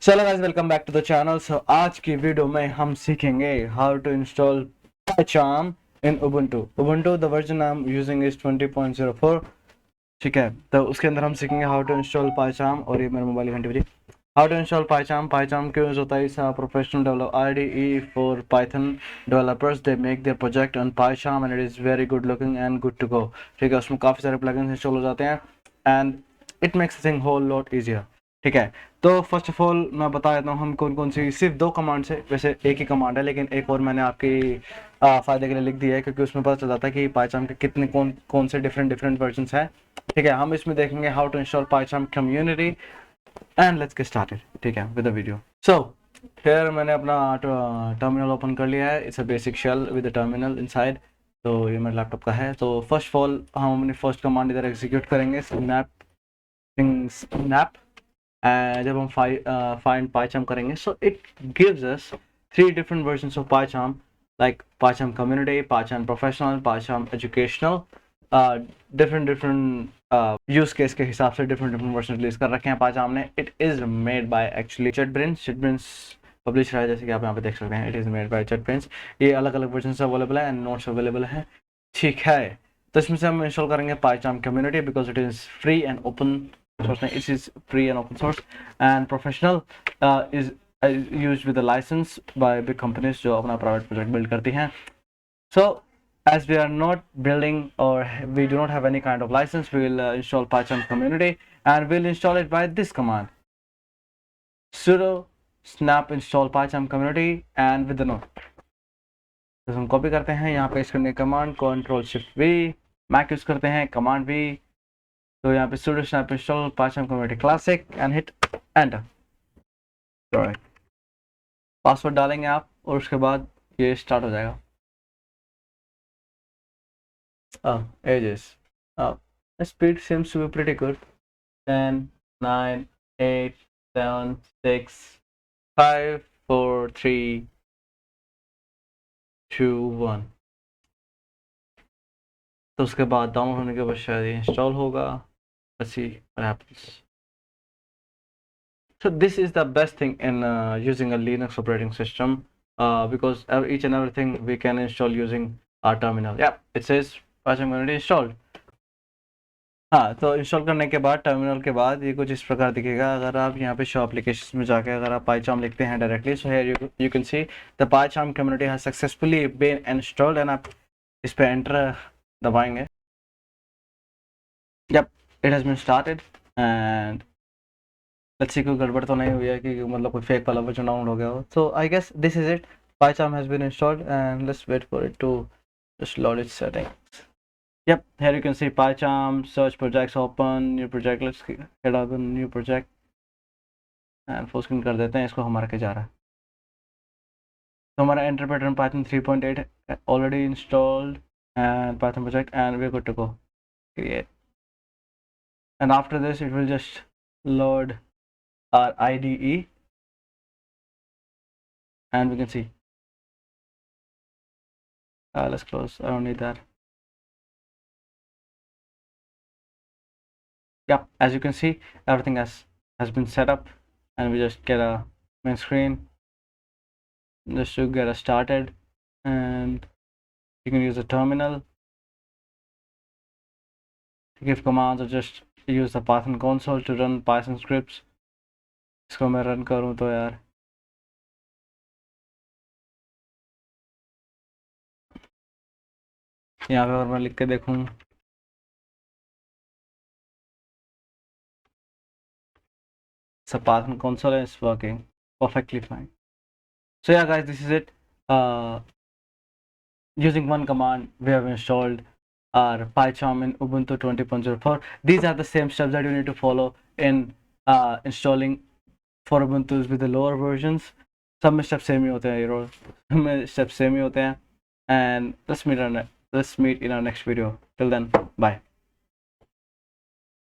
चलो guys, welcome back to the channel. So आज की वीडियो में हम सीखेंगे how to install PyCharm in Ubuntu the version I am using is 20.04। ठीक है, तो उसके अंदर हम सीखेंगे हाउ टू इंस्टॉल PyCharm। और ये मेरा मोबाइल घंटे बजी हाउ टू इंस्टॉल PyCharm क्यों यूज होता है? इस professional develop IDE for python developers, they make their project on PyCharm and it is very good looking and good to go. ठीक है, उसमें काफ़ी सारे प्लगइन्स इंस्टॉल हो जाते हैं and it makes thing whole lot easier. ठीक है, तो फर्स्ट ऑफ ऑल मैं बता देता हूँ हम कौन कौन सी, सिर्फ दो कमांड है, वैसे एक ही कमांड है लेकिन एक और मैंने आपकी फ़ायदे के लिए लिख दिया है क्योंकि उसमें पता चल जाता है कि PyCharm के कितने कौन से डिफरेंट वर्जन्स हैं। ठीक है, हम इसमें देखेंगे how to install PyCharm community and let's get started. ठीक है, विद द वीडियो। सो फिर मैंने अपना टर्मिनल ओपन कर लिया है। It's a basic shell with the terminal inside. तो ये मेरे लैपटॉप का है। तो फर्स्ट ऑफ ऑल हम अपनी फर्स्ट कमांड इधर एग्जीक्यूट करेंगे, स्नैप। जब हम find PyCharm करेंगे, so it gives us 3 different versions of PyCharm, like PyCharm Community, PyCharm Professional, PyCharm Educational, different use case के हिसाब से different version रिलीज कर रखे हैं PyCharm ने। It is made by actually JetBrains publisher है, जैसे कि आप यहाँ पे देख सकते हैं। It is made by JetBrains। ये अलग अलग वर्जन अवेलेबल है एंड नोट्स अवेलेबल है। ठीक है, तो इसमें से हम इंस्टॉल करेंगे PyCharm Community because it is free and open source. It is free and open source, and professional is used with a license by big companies जो अपना private project build करती हैं। So as we are not building or we do not have any kind of license, we will install PyCharm community and we'll install it by this command, sudo snap install PyCharm community and with the node। तो हम copy करते हैं, यहाँ पे इसके command Ctrl+Shift+V, Mac use करते हैं command V। तो यहाँ पे sudo snap install PyCharm community classic and hit enter। Password डालेंगे आप और उसके बाद ये स्टार्ट हो जाएगा। ages the speed seems to be pretty good। 10 9 8 7 6 5 4 3 2 1। तो उसके बाद डाउनलोड होने के बाद शायद ये इंस्टॉल होगा। Let's see what happens। So this is the best thing in using a Linux operating system because each and everything we can install using our terminal। Yeah, it says PyCharm community installed। हाँ, तो install करने के बाद terminal के बाद ये कुछ इस प्रकार दिखेगा। अगर आप यहाँ पे शो एप्लीकेशन में जाके अगर आप PyCharm लिखते हैं directly, so here you can see the PyCharm community has successfully been installed and आप इस पे एंटर दबाएंगे। Yup, it has been started and let's see कोई गड़बड़ तो नहीं हुई है कि मतलब कोई फेक वाला वर्जन डाउनलोड हो गया हो। So I guess this is it, PyCharm has been installed and let's wait for it to just load its settings. Yep, here you can see PyCharm, search projects, open new project। Let's hit open new project and full screen कर देते हैं इसको, हमारा क्या जा रहा है। तो हमारा interpreter Python 3.8 already installed and Python project and we're good to go। Create, and after this it will just load our IDE and we can see let's close, I don't need that। Yep, as you can see everything has been set up and we just get a main screen just to get us started, and you can use a terminal to give commands or just use the Python console to run Python scripts। इसको मैं run करूँ तो यार यहाँ पे अगर मैं लिख के देखूँ, the Python console is working perfectly fine। So yeah guys, this is it। Using one command we have installed our PyCharm in Ubuntu 20.04। These are the same steps that you need to follow in installing for Ubuntu with the lower versions। सब में step same ही होते हैं, सब में step same ही होते हैं। And let's meet in our next video। Till then, bye।